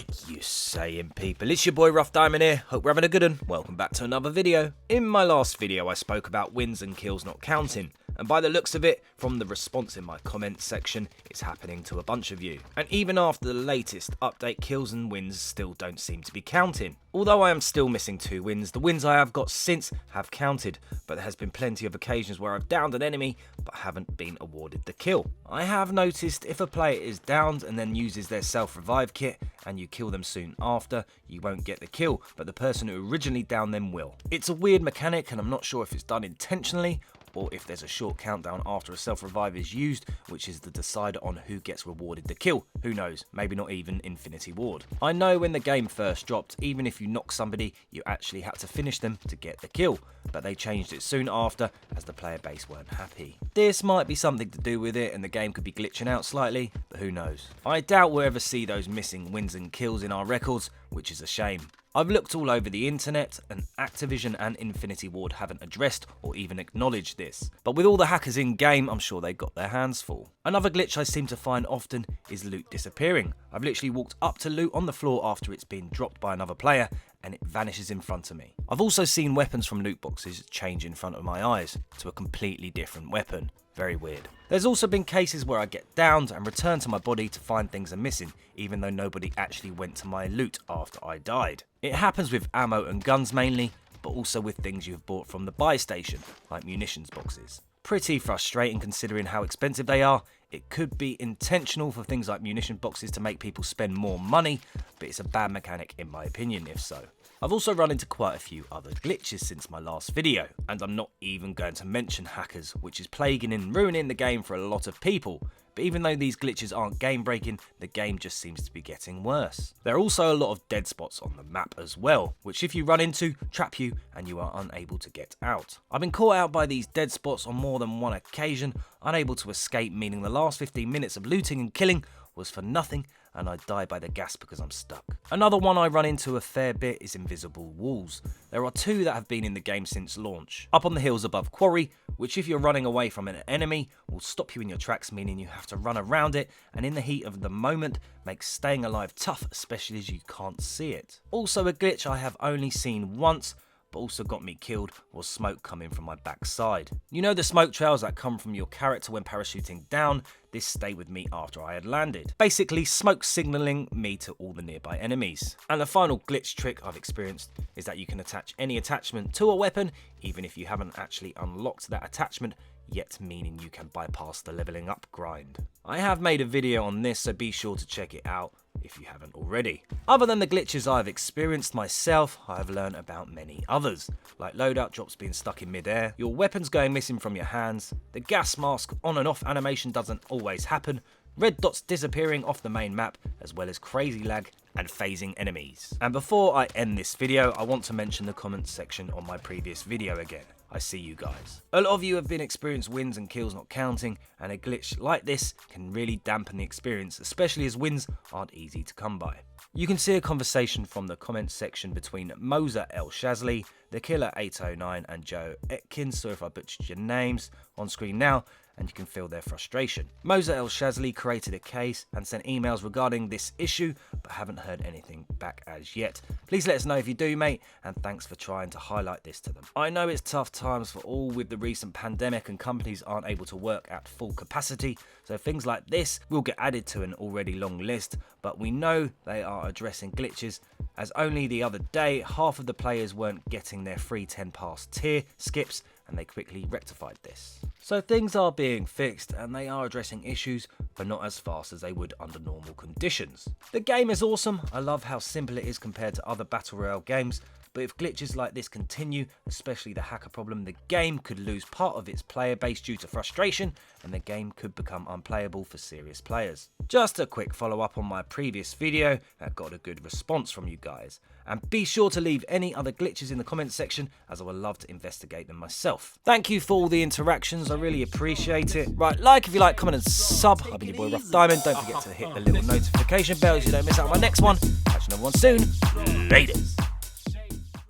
What you saying, people? It's your boy Rough Diamond here. Hope we're having a good one. Welcome back to another video. In my last video I spoke about wins and kills not counting, and by the looks of it, from the response in my comments section, it's happening to a bunch of you. And even after the latest update, kills and wins still don't seem to be counting. Although I am still missing 2 wins, the wins I have got since have counted, but there has been plenty of occasions where I've downed an enemy but haven't been awarded the kill. I have noticed if a player is downed and then uses their self-revive kit and you kill them soon after, you won't get the kill, but the person who originally downed them will. It's a weird mechanic and I'm not sure if it's done intentionally or if there's a short countdown after a self-revive is used, which is the decider on who gets rewarded the kill. Who knows, maybe not even Infinity Ward. I know when the game first dropped, even if you knock somebody, you actually had to finish them to get the kill, but they changed it soon after as the player base weren't happy. This might be something to do with it and the game could be glitching out slightly, but who knows. I doubt we'll ever see those missing wins and kills in our records, which is a shame. I've looked all over the internet and Activision and Infinity Ward haven't addressed or even acknowledged this. But with all the hackers in game, I'm sure they got their hands full. Another glitch I seem to find often is loot disappearing. I've literally walked up to loot on the floor after it's been dropped by another player and it vanishes in front of me. I've also seen weapons from loot boxes change in front of my eyes to a completely different weapon. Very weird. There's also been cases where I get downed and return to my body to find things are missing, even though nobody actually went to my loot after I died. It happens with ammo and guns mainly, but also with things you've bought from the buy station, like munitions boxes. Pretty frustrating considering how expensive they are. It could be intentional for things like munition boxes to make people spend more money, but it's a bad mechanic in my opinion if so. I've also run into quite a few other glitches since my last video, and I'm not even going to mention hackers, which is plaguing and ruining the game for a lot of people. But even though these glitches aren't game breaking, the game just seems to be getting worse. There are also a lot of dead spots on the map as well, which if you run into, trap you and you are unable to get out. I've been caught out by these dead spots on more than one occasion, unable to escape, meaning the last 15 minutes of looting and killing was for nothing and I die by the gas because I'm stuck. Another one I run into a fair bit is invisible walls. There are 2 that have been in the game since launch. Up on the hills above Quarry, which if you're running away from an enemy will stop you in your tracks, meaning you have to run around it, and in the heat of the moment makes staying alive tough, especially as you can't see it. Also a glitch I have only seen once, but also got me killed, was smoke coming from my backside. You know the smoke trails that come from your character when parachuting down? This stayed with me after I had landed. Basically smoke signalling me to all the nearby enemies. And the final glitch trick I've experienced is that you can attach any attachment to a weapon even if you haven't actually unlocked that attachment yet, meaning you can bypass the leveling up grind. I have made a video on this, so be sure to check it out if you haven't already. Other than the glitches I've experienced myself, I've learned about many others, like loadout drops being stuck in mid-air, your weapons going missing from your hands, the gas mask on and off animation doesn't always happen, red dots disappearing off the main map, as well as crazy lag and phasing enemies. And before I end this video, I want to mention the comments section on my previous video again. I see you guys. A lot of you have been experienced wins and kills not counting, and a glitch like this can really dampen the experience, especially as wins aren't easy to come by. You can see a conversation from the comments section between Moser El Shazly, The Killer 809 and Joe Atkins, so if I butchered your names, on screen now, and you can feel their frustration. Moser El Shazly created a case and sent emails regarding this issue, but haven't heard anything back as yet. Please let us know if you do, mate, and thanks for trying to highlight this to them. I know it's tough times for all with the recent pandemic and companies aren't able to work at full capacity, so things like this will get added to an already long list, but we know they are addressing glitches, as only the other day half of the players weren't getting their free 10 pass tier skips, and they quickly rectified this. So things are being fixed and they are addressing issues, but not as fast as they would under normal conditions. The game is awesome. I love how simple it is compared to other Battle Royale games, but if glitches like this continue, especially the hacker problem, the game could lose part of its player base due to frustration, and the game could become unplayable for serious players. Just a quick follow up on my previous video that got a good response from you guys. And be sure to leave any other glitches in the comments section, as I would love to investigate them myself. Thank you for all the interactions, I really appreciate it. Right, like if you like, comment and sub. I've been your boy Rough Diamond. Don't forget to hit the little notification bell so you don't miss out on my next one. Catch another one soon. Laters.